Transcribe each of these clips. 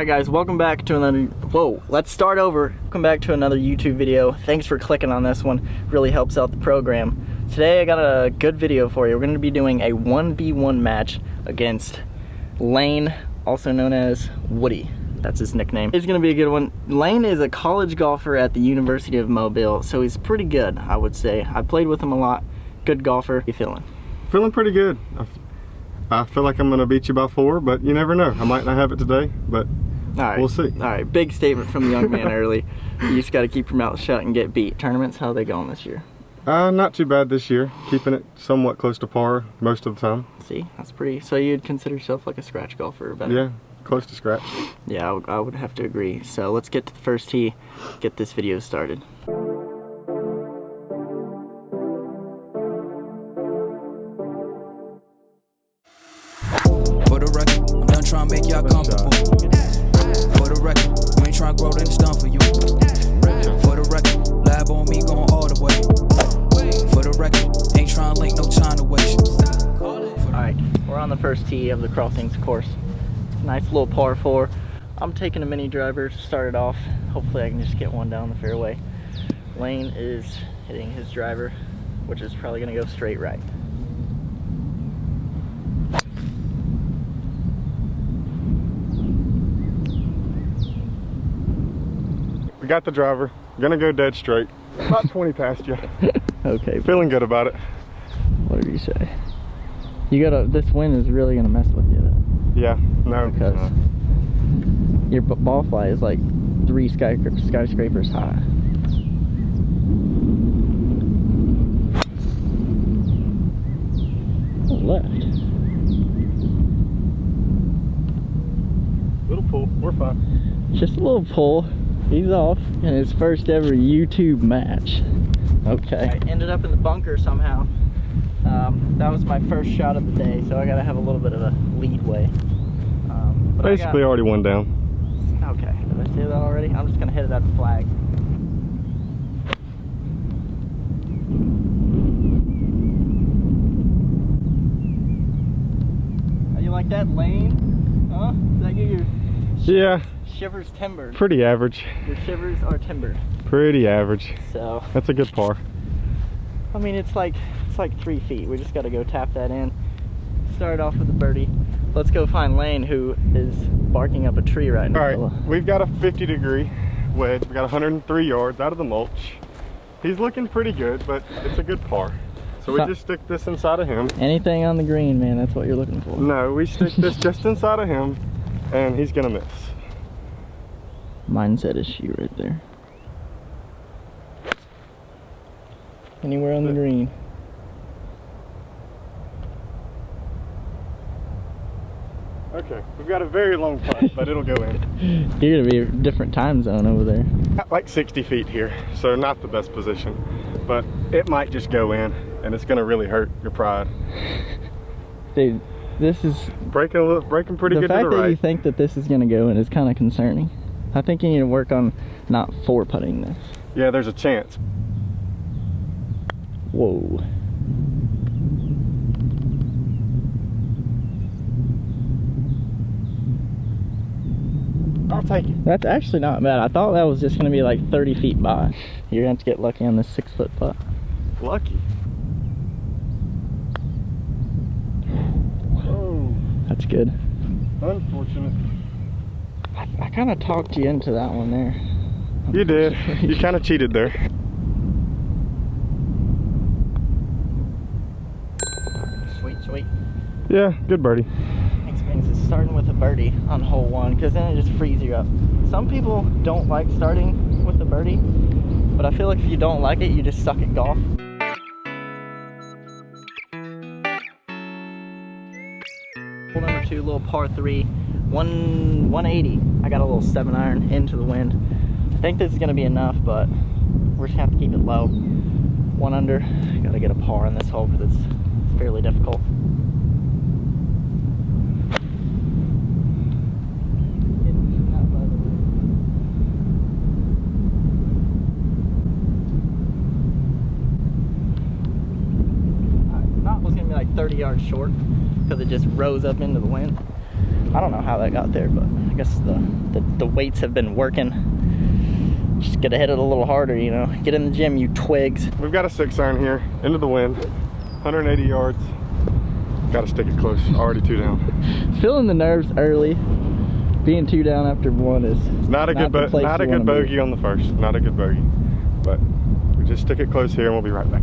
Hi guys, welcome back to another, let's start over. Welcome back to another YouTube video. Thanks for clicking on this one, really helps out the program. Today I got a good video for you. We're going to be doing a 1v1 match against Lane, also known as Woody. That's his nickname. It's going to be a good one. Lane is a college golfer at the University of Mobile, so he's pretty good, I would say. I played with him a lot. Good golfer. How you feeling? Feeling pretty good. I feel like I'm going to beat you by 4, but you never know. I might not have it today, but we'll see. All right, big statement from the young man early. You just got to keep your mouth shut and get beat. Tournaments, how are they going this year? Not too bad this year. Keeping it somewhat close to par most of the time. See, that's pretty. So you'd consider yourself like a scratch golfer or better? Yeah, close to scratch. Yeah, I would have to agree. So let's get to the first tee, get this video started. For the record, I'm done trying to make y'all comfortable. For the record, we ain't trying to grow, then it's done for you. For the record, lab on me going all the way. For the record, ain't trying to link, no time to waste. Alright, we're on the first tee of the Crossings course. Nice little par 4. I'm taking a mini driver to start it off. Hopefully I can just get one down the fairway. Lane is hitting his driver, which is probably going to go straight right. We got the driver. Gonna go dead straight. About 20 past you. Okay. Feeling good about it. What did you say? You gotta, this wind is really gonna mess with you though. Yeah, no. Because your ball fly is like 3 skyscrapers high. Oh, left. Little pull, we're fine. Just a little pull. He's off in his first ever YouTube match. Okay. I ended up in the bunker somehow. That was my first shot of the day, so I gotta have a little bit of a leadway. Basically already one down. Okay, did I say that already? I'm just gonna hit it at the flag. How you like that, Lane? Huh? Did I get your Yeah, shivers timbered? pretty average. Your shivers are timbered. Pretty average. So That's a good par. I mean, it's like 3 feet. We just got to go tap that in. Start off with a birdie. Let's go find Lane, who is barking up a tree right now. All right, we've got a 50-degree wedge. We got 103 yards out of the mulch. He's looking pretty good, but it's a good par. So we just stick this inside of him. Anything on the green, man, that's what you're looking for. No, we stick this just inside of him, and he's gonna miss. Mindset issue right there. Anywhere on the green. Okay, we've got a very long putt, but it'll go in. You're gonna be a different time zone over there. Like 60 feet here, so not the best position, but it might just go in, and it's gonna really hurt your pride. Dude, this is Breaking pretty good to the the fact that you right. think that this is gonna go in is kind of concerning. I think you need to work on not putting this. Yeah, there's a chance. Whoa. I'll take it. That's actually not bad. I thought that was just gonna be like 30 feet by. You're gonna have to get lucky on this 6-foot putt. Lucky. Oh, That's good. unfortunate. I kind of talked you into that one there. You did. You kind of cheated there. Sweet, sweet. Yeah, good birdie. Thanks, Vince. It's starting with a birdie on hole 1, because then it just frees you up. Some people don't like starting with a birdie, but I feel like if you don't like it, you just suck at golf. Hole number 2, little par 3, 180. I got a little 7-iron into the wind. I think this is going to be enough, but we're just going to have to keep it low. 1 under. Got to get a par on this hole because it's fairly difficult. Not was going to be like 30 yards short because it just rose up into the wind. I don't know how that got there, but I guess the weights have been working. Just gotta hit it a little harder, you know. Get in the gym, you twigs. We've got a 6-iron here, into the wind, 180 yards. Gotta stick it close, already 2 down. Feeling the nerves early. Being 2 down after 1 is not a good bogey on the first. Not a good bogey. But we just stick it close here and we'll be right back.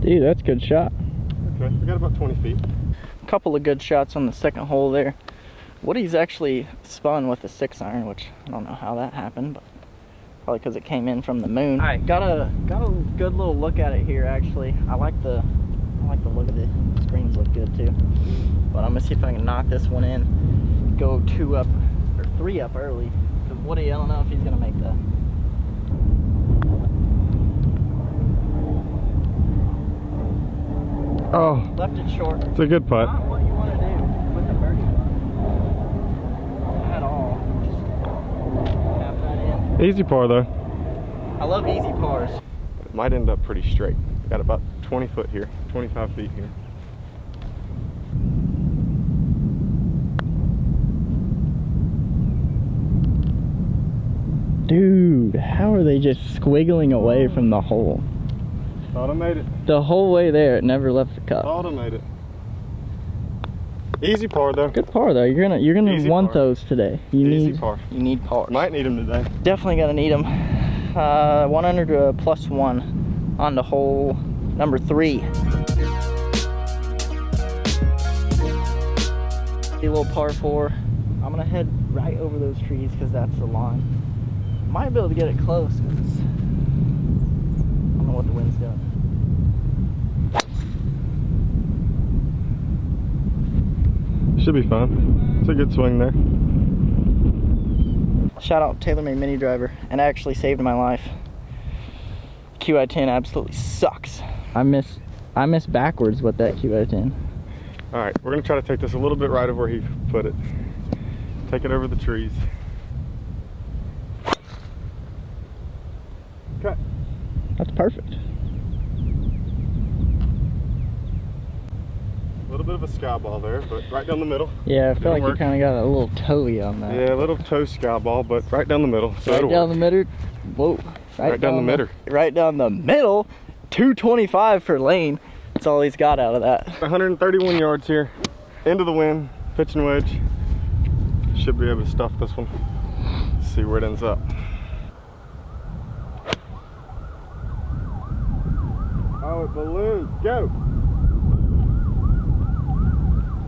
Dude, that's a good shot. Okay, we got about 20 feet. A couple of good shots on the second hole there. Woody's actually spun with a 6-iron, which I don't know how that happened, but probably because it came in from the moon. All right, got a good little look at it here. Actually, I like the look of the screens. Look good too. But I'm gonna see if I can knock this one in. Go 2 up or 3 up early. Because Woody, I don't know if he's gonna make that. Oh, Left it short. it's a good putt. Not what you want to do with the birdie putt at all. Just tap that in. Easy par though. I love easy pars. It might end up pretty straight. Got about 20 foot here, 25 feet here. Dude, how are they just squiggling away from the hole? Thought I made it. The whole way there, it never left the cup. Thought I made it. Easy par though. Good par though. You're gonna Easy want par. those today. You Easy par. You need pars. Might need them today. Definitely gonna need them. 100 to a +1 on the hole number 3. A little par 4. I'm gonna head right over those trees because that's the line. Might be able to get it close because I don't know what the wind's doing. Should be fun. It's a good swing there. Shout out TaylorMade Mini Driver, and actually saved my life. QI10 absolutely sucks. I miss backwards with that QI10. All right, we're gonna try to take this a little bit right of where he put it. Take it over the trees. Okay. That's perfect. A little bit of a sky ball there, but right down the middle. Yeah, I feel like work. you kind of got a little toey on that. Yeah, a little toe sky ball, but right down the middle. So Right it'll down work. the middle. Whoa. Right down the middle. Right down the middle. 225 for Lane. That's all he's got out of that. 131 yards here. Into the wind, pitching wedge. Should be able to stuff this one. See where it ends up. Oh, it balloons. Go.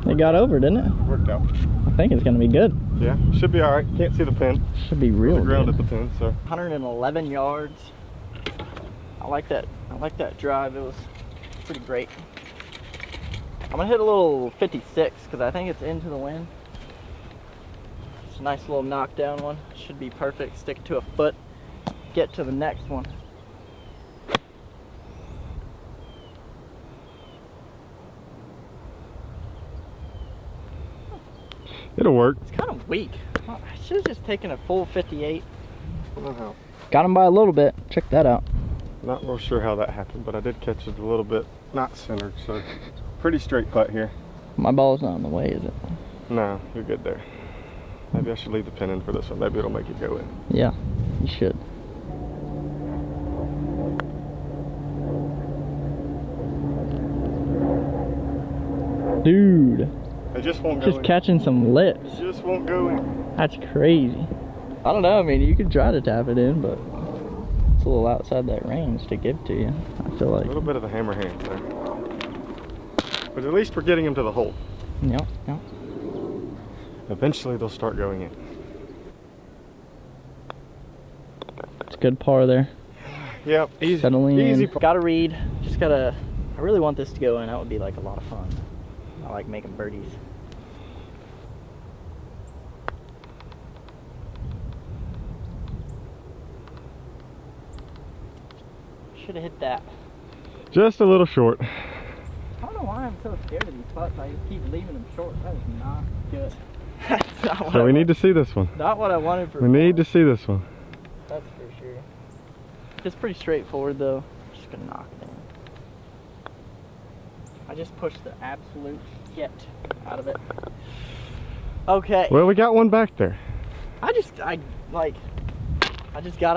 It got over, didn't it? Worked out. I think it's going to be good. Yeah, should be all right. Can't see the pin. Should be real The ground good. at the pin, so. 111 yards. I like that. I like that drive. It was pretty great. I'm gonna hit a little 56 because I think it's into the wind. It's a nice little knockdown one. Should be perfect. Stick it to a foot. Get to the next one. It'll work. It's kind of weak. I should have just taken a full 58. I don't know how. Got him by a little bit. Check that out. Not real sure how that happened, but I did catch it a little bit not centered, so pretty straight putt here. My ball's not in the way, is it? No, you're good there. Maybe I should leave the pin in for this one. Maybe it'll make it go in. Yeah, you should. Dude, It just won't go just in. catching some lips. It just won't go in. That's crazy. I don't know, I mean, you could try to tap it in, but it's a little outside that range to give to you, I feel A like. little bit of the hammer hand there. But at least we're getting him to the hole. Yep, yep. Eventually they'll start going in. It's a good par there. Yep, easy. Settling easy. in. Gotta read. Just gotta, I really want this to go in. That would be like a lot of fun. I like making birdies. Should have hit that. Just a little short. I don't know why I'm so scared of these putts. I just keep leaving them short. That is not good. That's not what So I we need wanted. to see this one. Not what I wanted for We need to see this one. That's for sure. It's pretty straightforward though. Just gonna knock it in. I just pushed the absolute shit out of it. Okay. Well, we got one back there. I just got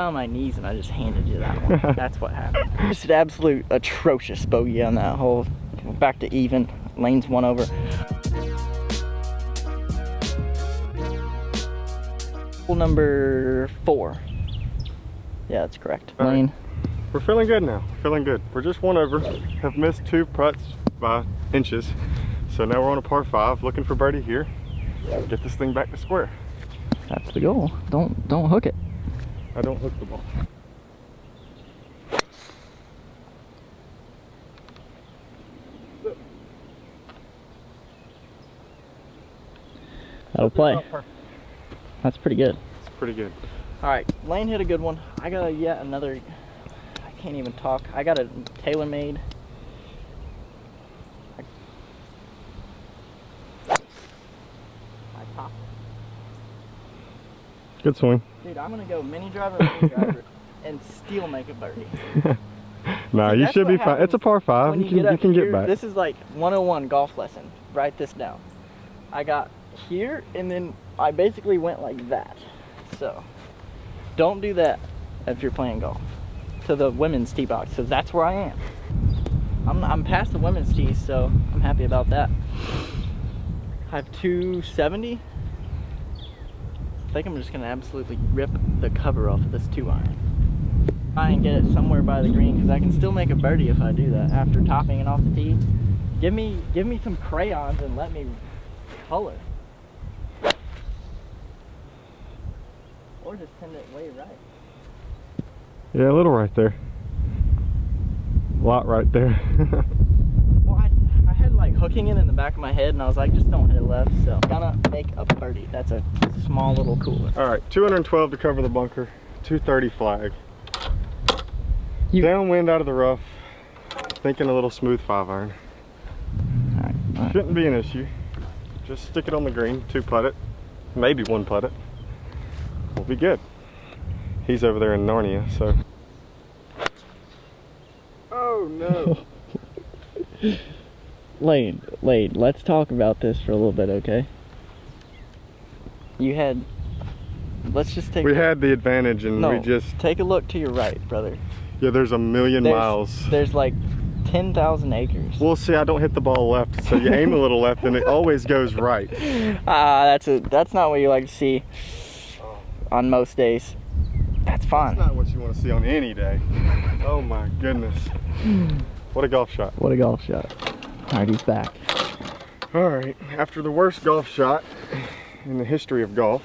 on my knees and I just handed you that one. That's what happened. Just an absolute atrocious bogey on that hole. Back to even. Lane's one over. Hole number 4. Yeah, that's correct. All right. Lane. We're feeling good now. Feeling good. We're just one over. Have missed 2 putts by inches. So now we're on a par 5, looking for birdie here. Get this thing back to square. That's the goal. Don't hook it. I don't hook the ball. That'll play. That's pretty good. It's pretty good. All right, Lane hit a good one. I got yet another, I can't even talk. I got a TaylorMade. I popped it. Good swing. Dude, I'm gonna go mini driver and still make a birdie. Nah, See, you that's should what be fine. It's a par 5. When You up can here, get back. This is like 101 golf lesson. Write this down. I got here and then I basically went like that. So don't do that if you're playing golf to the women's tee box, because that's where I am. I'm past the women's tee, so I'm happy about that. I have 270. I think I'm just gonna absolutely rip the cover off of this 2-iron. Try and get it somewhere by the green, because I can still make a birdie if I do that after topping it off the tee. Give me some crayons and let me color. Or just send it way right. Yeah, a little right there. A lot right there. Well, I had like hooking it in the back of my head and I was like, just don't hit it left. So I'm gonna make a birdie. That's a small little cooler. All right, 212 to cover the bunker. 230 flag. Downwind out of the rough. Thinking a little smooth 5-iron. All right. Shouldn't be an issue. Just stick it on the green, 2-putt it. Maybe 1-putt it. We'll be good. He's over there in Narnia, so. Oh no. Lane, let's talk about this for a little bit, okay? You had, let's just take. We had the advantage and no, we just. take a look to your right, brother. Yeah, there's a million miles. There's like 10,000 acres. We'll see, I don't hit the ball left, so you aim a little left and it always goes right. That's not what you like to see on most days. That's fine. That's not what you want to see on any day. Oh my goodness. What a golf shot. What a golf shot. All right, he's back. All right, after the worst golf shot in the history of golf,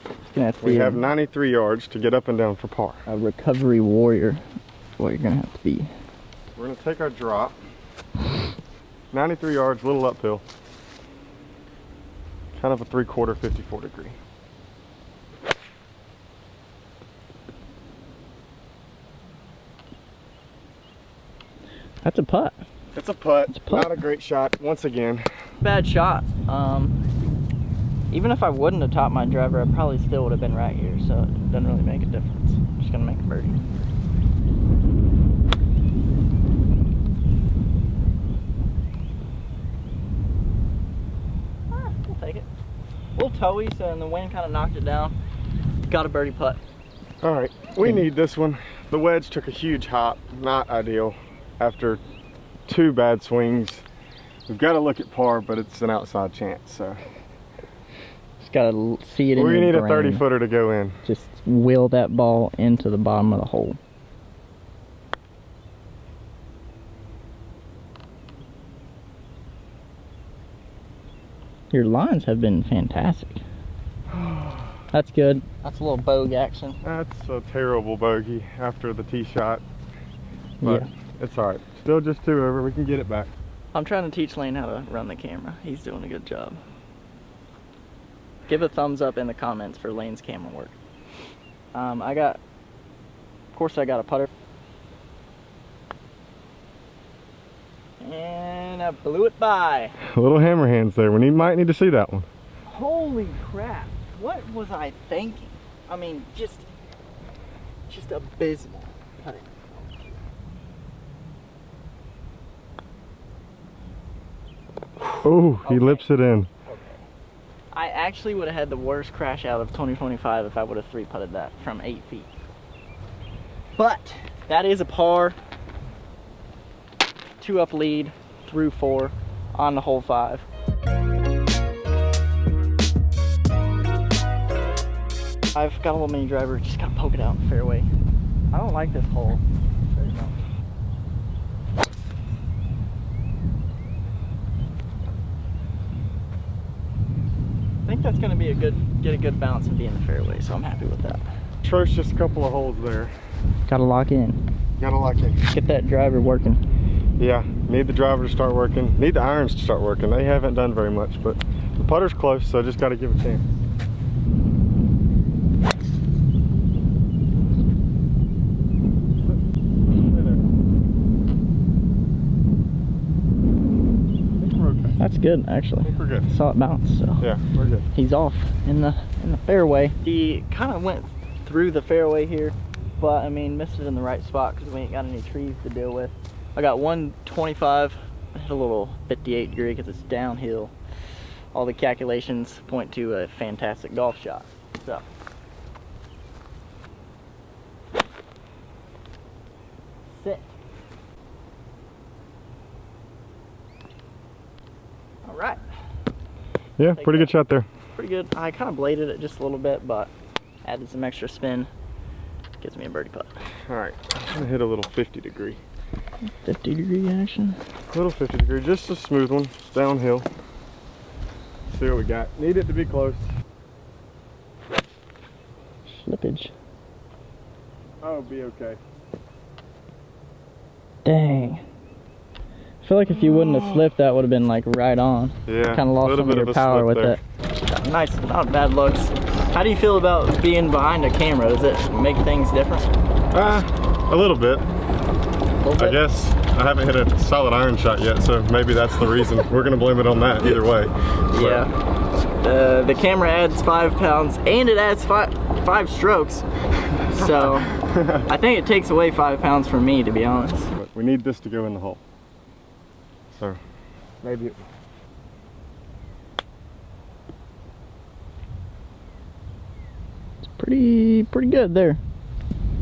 It's gonna have to we be have 93 yards to get up and down for par. a recovery warrior. That's what you're gonna have to be. We're gonna take our drop. 93 yards, a little uphill. Kind of a 3/4 54 degree. That's a putt. It's a putt, It's a putt. not a great shot once again. Bad shot. Even if I wouldn't have topped my driver, I probably still would have been right here, so it doesn't really make a difference. I'm just gonna make a birdie. We'll take it. A little toey, so and the wind kind of knocked it down. Got a birdie putt. All right, we need this one. The wedge took a huge hop, not ideal. After 2 bad swings, we've got to look at par, but it's an outside chance, so. Just gotta see it in We your need a brain. 30-footer to go in. Just wheel that ball into the bottom of the hole. Your lines have been fantastic. That's good. That's a little bogue action. That's a terrible bogey after the tee shot, but Yeah. it's all right. Still just 2 over, we can get it back. I'm trying to teach Lane how to run the camera. He's doing a good job. Give a thumbs up in the comments for Lane's camera work. Of course I got a putter. And I blew it by. A little hammer hands there. Might need to see that one. Holy crap. What was I thinking? I mean, just abysmal. putting. Oh, he Okay. lips it in. I actually would have had the worst crash out of 2025 if I would have 3-putted that from 8 feet. But that is a par. 2 up lead through 4 on the hole 5. I've got a little mini driver, just gotta poke it out in the fairway. I don't like this hole very much. I think that's gonna be get a good bounce and be in the fairway, so I'm happy with that. Atrocious couple of holes there. Gotta lock in. Gotta lock in. Get that driver working. Yeah, need the driver to start working. Need the irons to start working. They haven't done very much, but the putter's close, so just gotta give a chance. That's good, actually. I think we're good. Saw it bounce, so Yeah, we're good. he's off in the fairway. He kind of went through the fairway here, but I mean missed it in the right spot because we ain't got any trees to deal with. I got 125. I hit a little 58 degree because it's downhill. All the calculations point to a fantastic golf shot. So. Sit. All right. Yeah, Take pretty that. good shot there. Pretty good. I kind of bladed it just a little bit, but added some extra spin. Gives me a birdie putt. All right, I'm gonna hit a little 50 degree. 50 degree action. Little 50 degree, just a smooth one. It's downhill. See what we got. Need it to be close. Slippage. Oh, be okay. Dang. I feel like if you wouldn't have slipped, that would have been like right on. Yeah, Kind of lost little some of bit your of a power slip with there. it. Nice, not bad looks. How do you feel about being behind a camera? Does it make things different? A little bit. A little I bit? guess I haven't hit a solid iron shot yet, so maybe that's the reason. We're gonna blame it on that either way. Yeah. The camera adds 5 pounds and it adds five strokes. So I think it takes away 5 pounds from me, to be honest. But we need this to go in the hole. So maybe. Pretty good there.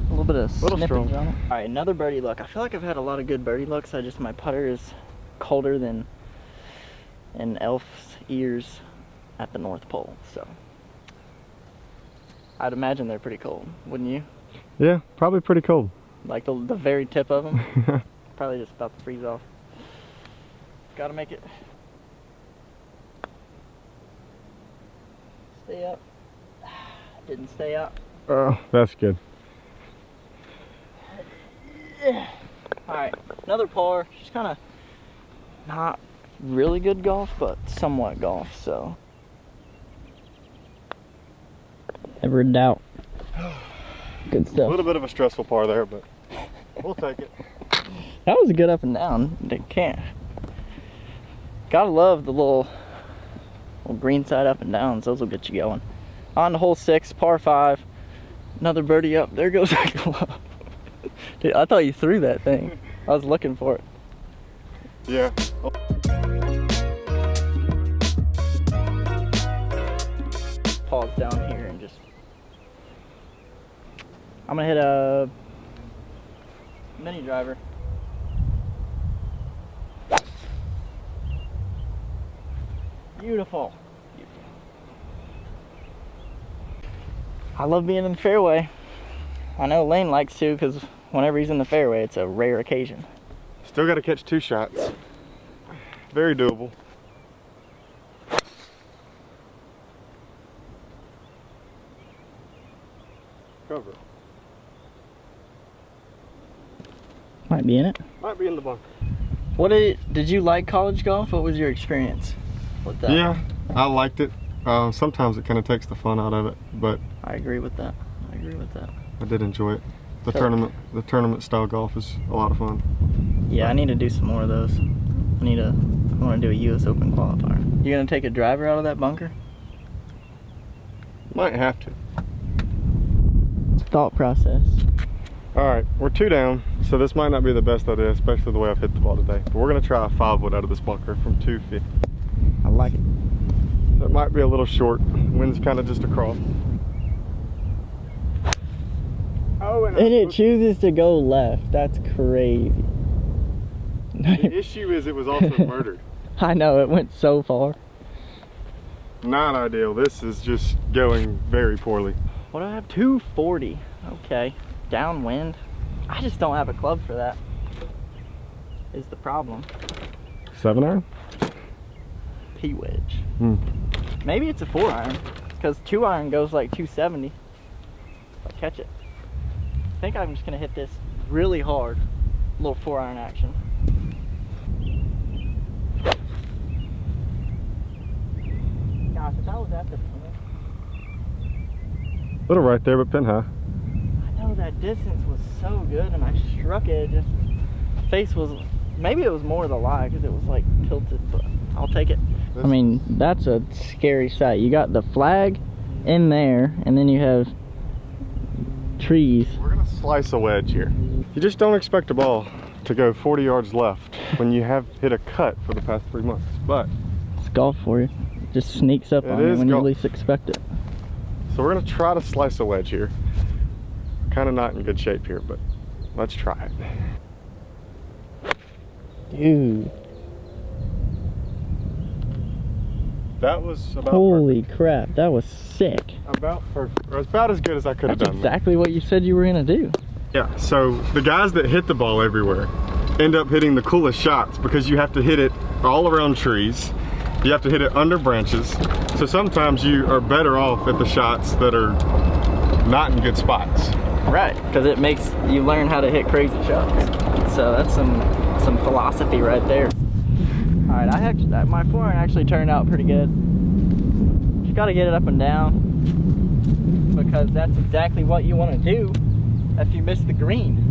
A little bit of Little snippage strong. on it. All right, another birdie look. I feel like I've had a lot of good birdie looks. My putter is colder than an elf's ears at the North Pole. So I'd imagine they're pretty cold, wouldn't you? Yeah, probably pretty cold. Like the very tip of them. Probably just about to freeze off. Gotta make it. Stay up. Didn't stay up. Oh, that's good. Alright, another par. Just kind of not really good golf, but somewhat golf, so. Never in doubt. Good A stuff. little bit of a stressful par there, but we'll take it. That was a good up and down. They can't. Gotta love the little green side up and downs. Those will get you going. On to hole 6, par 5. Another birdie up. There goes that glove. Dude, I thought you threw that thing. I was looking for it. Yeah. Pause down here and just. I'm gonna hit a mini driver. Beautiful. I love being in the fairway. I know Lane likes to because whenever he's in the fairway, it's a rare occasion. Still got to catch 2 shots. Very doable. Cover. Might be in it. Might be in the bunker. Did you like college golf? What was your experience with that? Yeah, I liked it. Sometimes it kind of takes the fun out of it, but I agree with that. I did enjoy it. The So- tournament style golf is a lot of fun. Yeah, I need to do some more of those. I want to do a US Open qualifier. You gonna take a driver out of that bunker? Might have to. Thought process. All right, we're 2 down, so this might not be the best idea, especially the way I've hit the ball today. But we're gonna try a 5-wood out of this bunker from 250. I like it. So it might be a little short. Wind's kind of just across. Oh, And it chooses to go left. That's crazy. the issue is it was also murdered. I know, it went so far. Not ideal. This is just going very poorly. What do I have? 240. Okay. Downwind. I just don't have a club for that. Is the problem. 7-iron? P wedge. Hmm. Maybe it's a 4-iron. Because 2-iron goes like 270. If I catch it. I think I'm just gonna hit this really hard. A little 4-iron action. Gosh, if that was at the pin. Little right there, but pin high. I know that distance was so good, and I struck it. Just face was, maybe it was more the lie because it was like tilted, but I'll take it. I mean, that's a scary sight. You got the flag in there, and then you have trees. We're gonna slice a wedge here. You just don't expect a ball to go 40 yards left when you have hit a cut for the past 3 months, but It's golf for you. It just sneaks up It on you is when you golf. least expect it. so we're gonna try to slice a wedge here. Kind of not in good shape here, but let's try it. Dude, That was about holy crap, that was sick. about perfect. Or about as good as I could have That's done. exactly what you said you were gonna do. Yeah, so the guys that hit the ball everywhere end up hitting the coolest shots because you have to hit it all around trees. You have to hit it under branches. So sometimes you are better off at the shots that are not in good spots. Right, because it makes you learn how to hit crazy shots. So that's some philosophy right there. All right, my 4-iron actually turned out pretty good. Just got to get it up and down because that's exactly what you want to do if you miss the green.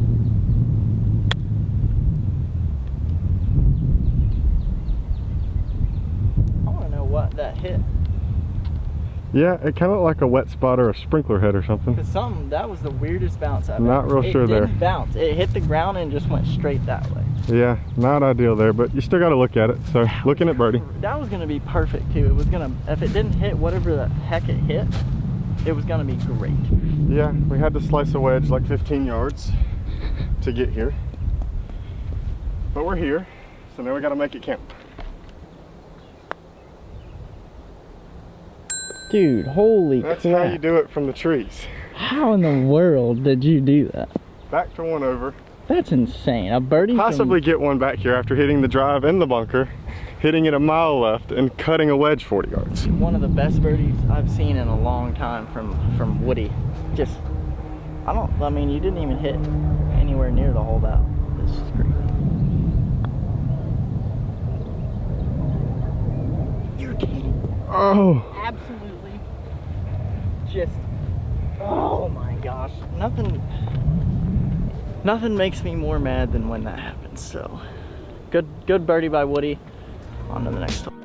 I want to know what that hit. Yeah, it kind of looked like a wet spot or a sprinkler head or something. Because that was the weirdest bounce I've Not ever. real sure there. It didn't bounce. It hit the ground and just went straight that way. Yeah, not ideal there, but you still got to look at it. So looking at birdie. That was gonna be perfect too. It was gonna, if it didn't hit whatever the heck it hit, it was gonna be great. Yeah, we had to slice a wedge like 15 yards to get here. But we're here, so now we got to make it count. Dude, holy That's crap. how you do it from the trees. How in the world did you do that? Back to one over. That's insane. A birdie Possibly get one back here after hitting the drive in the bunker, hitting it a mile left, and cutting a wedge 40 yards. from one of the best birdies I've seen in a long time from Woody. Just, I mean, you didn't even hit anywhere near the holdout. This is crazy. You're kidding. Oh, Absolutely. Just, oh my gosh. Nothing makes me more mad than when that happens. So, good birdie by Woody. On to the next one.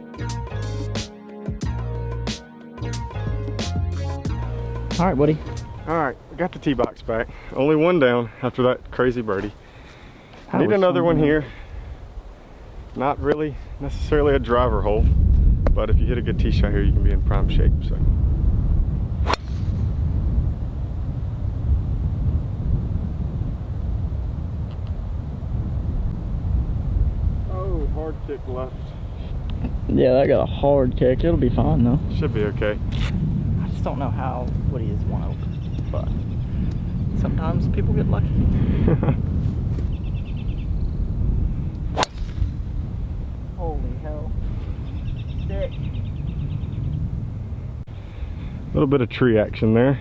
All right, Woody. all right, we got the tee box back. Only one down after that crazy birdie. That Need was another fun, one man. here. Not really necessarily a driver hole, but if you hit a good tee shot here, you can be in prime shape. So. Oh, hard kick left. Yeah, that got a hard kick. It'll be fine though. Should be okay. I just don't know how Woody is one over, but sometimes people get lucky. Holy hell. Stick. A little bit of tree action there.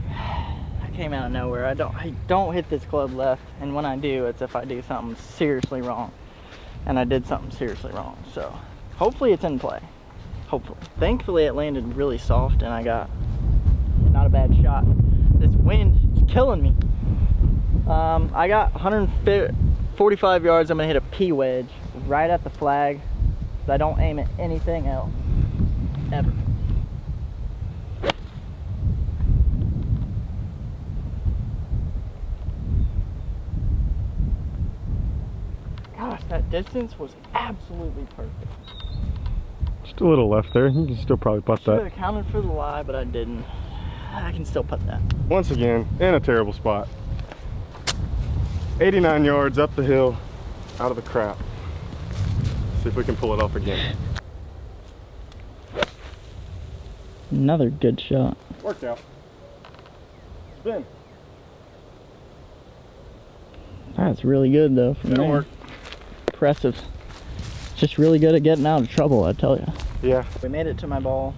That came out of nowhere. I don't hit this club left, and when I do, it's if I do something seriously wrong. And I did something seriously wrong. So hopefully it's in play. Hopefully. Thankfully it landed really soft and I got not a bad shot. This wind is killing me. I got 145 yards. I'm gonna hit a P wedge right at the flag. I don't aim at anything else ever. Gosh, that distance was absolutely perfect. Just a little left there. You can still probably putt Should that. have accounted for the lie, but I didn't. I can still putt that. Once again, in a terrible spot. 89 yards up the hill, out of the crap. See if we can pull it off again. Another good shot. Worked out. Spin. That's really good though from It'll there. work. Impressive. Just really good at getting out of trouble, I tell you. Yeah. We made it to my ball.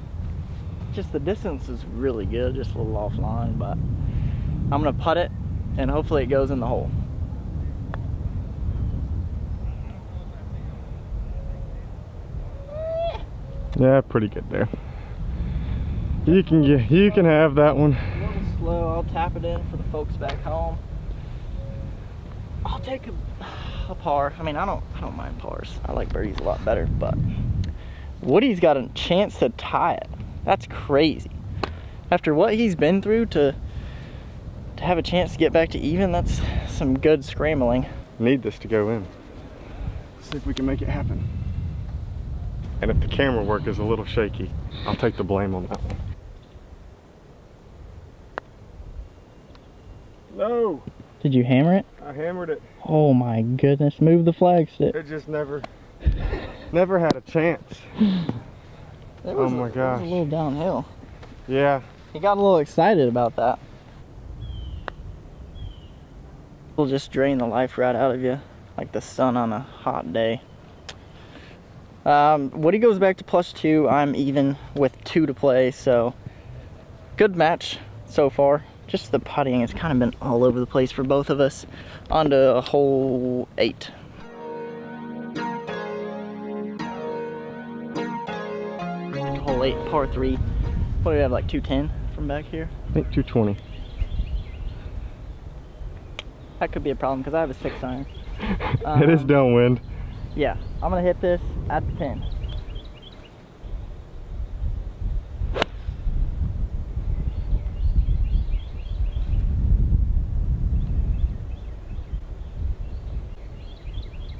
Just the distance is really good, just a little offline, but I'm gonna putt it and hopefully it goes in the hole. Yeah, pretty good there. You can have that one. A little slow, I'll tap it in for the folks back home. I'll take a par. I mean, I don't mind pars. I like birdies a lot better, but Woody's got a chance to tie it. That's crazy. After what he's been through to have a chance to get back to even, that's some good scrambling. Need this to go in. See if we can make it happen. And if the camera work is a little shaky, I'll take the blame on that one. No! Did you hammer it? I hammered it. Oh my goodness, move the flag stick. It just never had a chance. Oh my gosh. It was a little downhill. Yeah. He got a little excited about that. It'll just drain the life right out of you, like the sun on a hot day. Woody goes back to +2. I'm even with 2 to play, so good match so far. Just the putting has kind of been all over the place for both of us. On to hole 8. Hole 8, par 3. What do we have, like 210 from back here? I think 220. That could be a problem because I have a 6 iron. It is downwind. Yeah, I'm gonna hit this at the pin.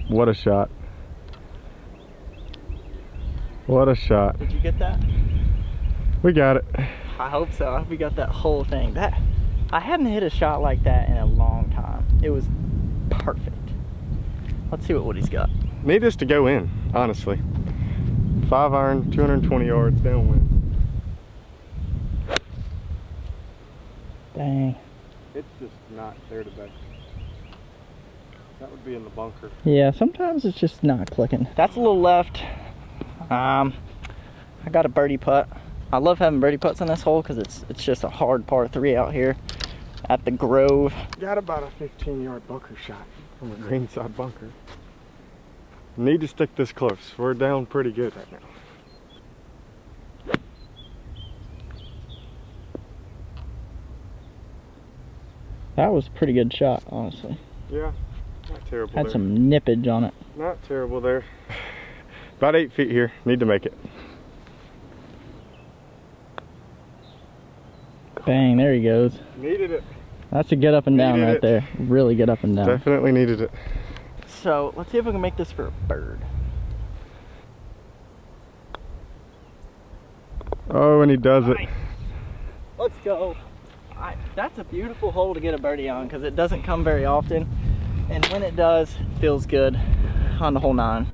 What a shot. What a shot. Did you get that? We got it. I hope so. I hope we got that whole thing. I hadn't hit a shot like that in a long time. It was perfect. Let's see what Woody's got. Need this to go in, honestly. 5 iron, 220 yards downwind. Dang. It's just not there today. That would be in the bunker. Yeah, sometimes it's just not clicking. That's a little left. I got a birdie putt. I love having birdie putts on this hole because it's just a hard par 3 out here at the Grove. Got about a 15-yard bunker shot from a greenside bunker. Need to stick this close. We're down pretty good right now. That was a pretty good shot, honestly. Yeah, not terrible Had there. some nippage on it. Not terrible there. About 8 feet here. Need to make it. Bang, there he goes. Needed it. That's a get up and down Needed right it. there. Really get up and down. Definitely needed it. So let's see if we can make this for a bird. Oh, and he does it. Nice. Let's go. That's a beautiful hole to get a birdie on because it doesn't come very often. And when it does, it feels good on the hole 9.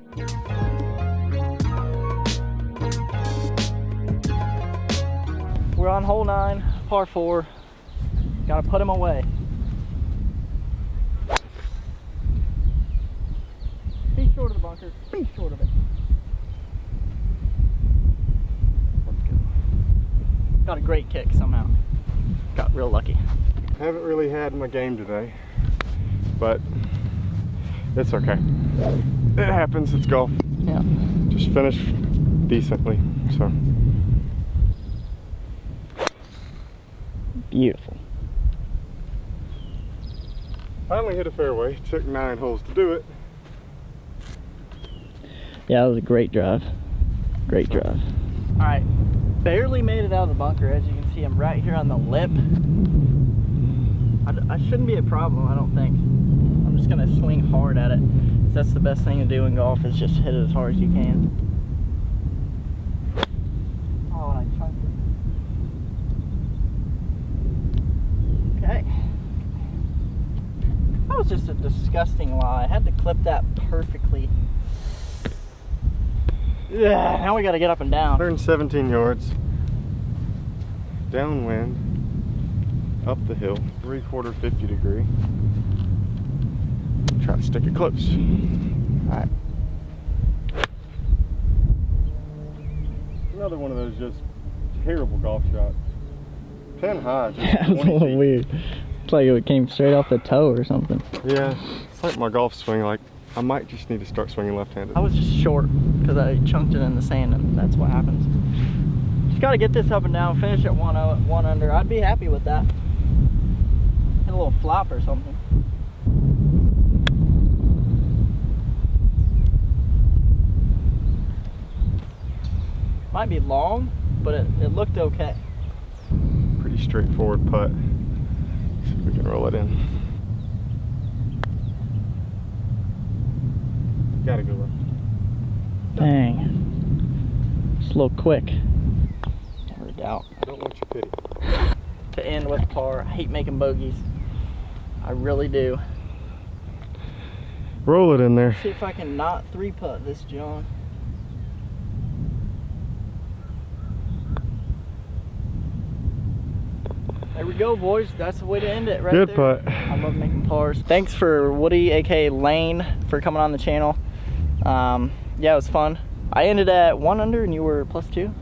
We're on hole 9, par 4. Gotta put him away. Be short of the bunker. Be short of it. Let's go. Got a great kick somehow. Got real lucky. Haven't really had my game today, but it's okay. It happens. It's golf. Yeah. Just finished decently, so. Beautiful. Finally hit a fairway. Took 9 holes to do it. Yeah, that was a great drive. Great drive. All right, barely made it out of the bunker. As you can see, I'm right here on the lip. I shouldn't be a problem, I don't think. I'm just gonna swing hard at it. That's the best thing to do in golf, is just hit it as hard as you can. Oh, and I chunked it. Okay. That was just a disgusting lie. I had to clip that perfectly. Yeah, now we gotta get up and down. 117 yards. Downwind. Up the hill. 3/4 50 degree. Try to stick it close. Alright. Another one of those just terrible golf shots. 10 high. Just That was a 20 little feet. weird. It's like it came straight off the toe or something. Yeah, it's like my golf swing. Like, I might just need to start swinging left-handed. I was just short because I chunked it in the sand, and that's what happens. Just got to get this up and down, finish at 1 under. I'd be happy with that. Hit a little flop or something. Might be long, but it looked okay. Pretty straightforward putt. See if we can roll it in. Gotta go left. Dang. Just a little quick. Never doubt. I don't want your pity. To end with par. I hate making bogeys. I really do. Roll it in there. See if I can not 3-putt this, John. There we go, boys. That's the way to end it right Good there. putt. I love making pars. Thanks for Woody, aka Lane, for coming on the channel. Yeah, it was fun. I ended at 1 under and you were +2.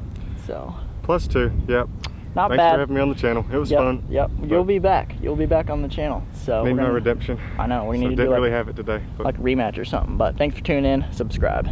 So, +2, yep. not Thanks bad. for having me on the channel. It was Yep, fun. Yep. You'll be back. You'll be back on the channel. So Need we're my gonna- redemption. I know. We So need to didn't do really have it today. But like a rematch or something. But thanks for tuning in. Subscribe.